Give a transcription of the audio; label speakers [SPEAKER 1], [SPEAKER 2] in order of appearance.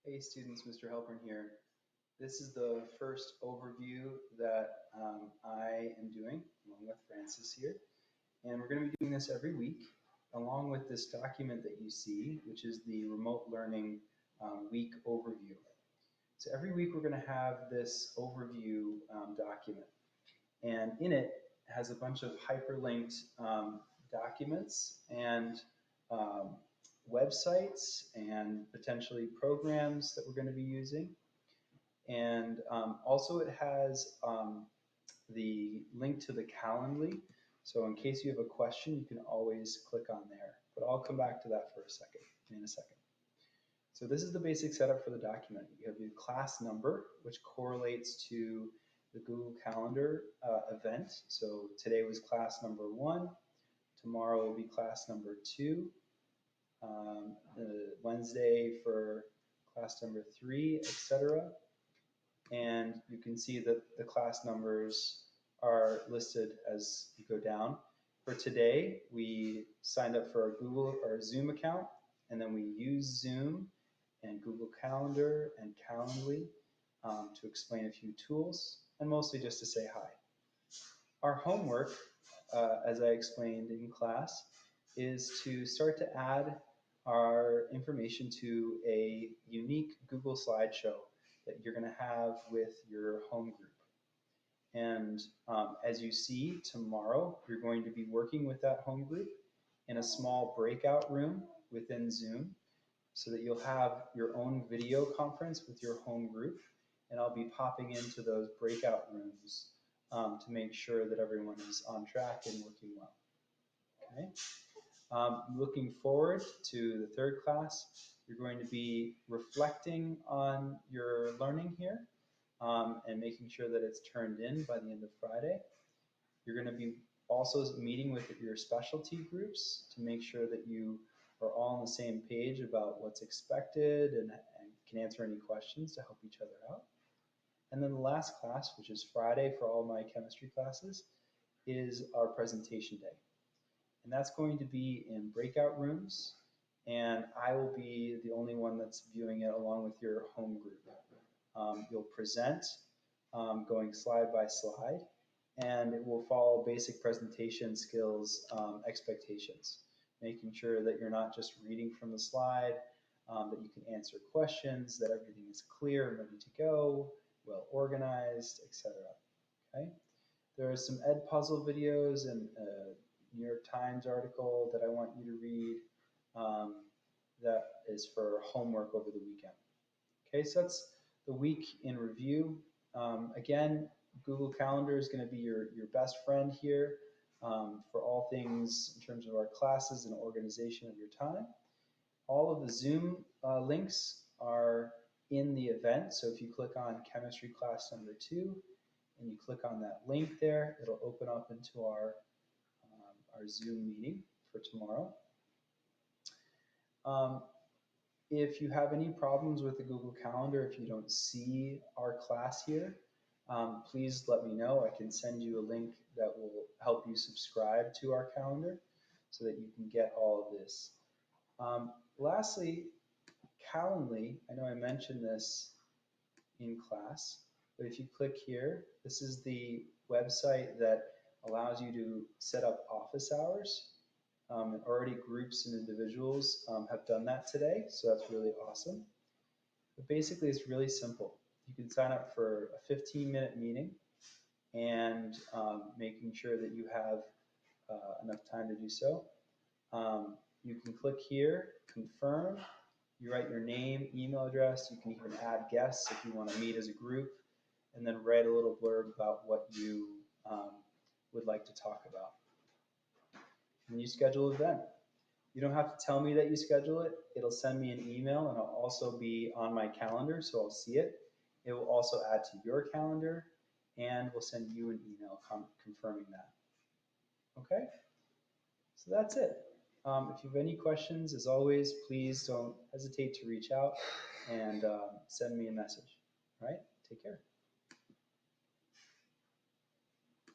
[SPEAKER 1] Hey students, Mr. Halpern here. This is the first overview that I am doing along with Francis here. And we're going to be doing this every week along with this document that you see, which is the Remote Learning Week Overview. So every week we're going to have this overview document. And in it has a bunch of hyperlinked documents and websites and potentially programs that we're going to be using. And also it has the link to the Calendly. So in case you have a question, you can always click on there. But I'll come back to that in a second. So this is the basic setup for the document. You have your class number, which correlates to the Google Calendar event. So today was class number 1. Tomorrow will be class number 2. Wednesday for class number 3, etc. And you can see that the class numbers are listed as you go down. For today, we signed up for our Zoom account, and then we use Zoom and Google Calendar and Calendly to explain a few tools, and mostly just to say hi. Our homework, as I explained in class, is to start to add our information to a unique Google slideshow that you're going to have with your home group. And as you see, tomorrow you're going to be working with that home group in a small breakout room within Zoom so that you'll have your own video conference with your home group. And I'll be popping into those breakout rooms to make sure that everyone is on track and working well. Okay. Looking forward to the third class, you're going to be reflecting on your learning here and making sure that it's turned in by the end of Friday. You're going to be also meeting with your specialty groups to make sure that you are all on the same page about what's expected and can answer any questions to help each other out. And then the last class, which is Friday for all my chemistry classes, is our presentation day. And that's going to be in breakout rooms, and I will be the only one that's viewing it along with your home group. You'll present going slide by slide, and it will follow basic presentation skills expectations, making sure that you're not just reading from the slide, that you can answer questions, that everything is clear and ready to go, well organized, etc. Okay? There are some Edpuzzle videos and New York Times article that I want you to read that is for homework over the weekend. Okay, so that's the week in review. Again, Google Calendar is going to be your best friend here for all things in terms of our classes and organization of your time. All of the Zoom links are in the event, so if you click on chemistry class number 2 and you click on that link there, it'll open up into our Zoom meeting for tomorrow. If you have any problems with the Google Calendar, if you don't see our class here, please let me know. I can send you a link that will help you subscribe to our calendar so that you can get all of this. Lastly, Calendly, I know I mentioned this in class, but if you click here, this is the website that allows you to set up office hours. And already groups and individuals have done that today, so that's really awesome. But basically, it's really simple. You can sign up for a 15-minute meeting and making sure that you have enough time to do so. You can click here, confirm. You write your name, email address. You can even add guests if you want to meet as a group, and then write a little blurb about what you would like to talk about. And you schedule an event. You don't have to tell me that you schedule it. It'll send me an email, and it'll also be on my calendar, so I'll see it. It will also add to your calendar, and we'll send you an email confirming that. Okay? So that's it. If you have any questions, as always, please don't hesitate to reach out and send me a message. All right? Take care.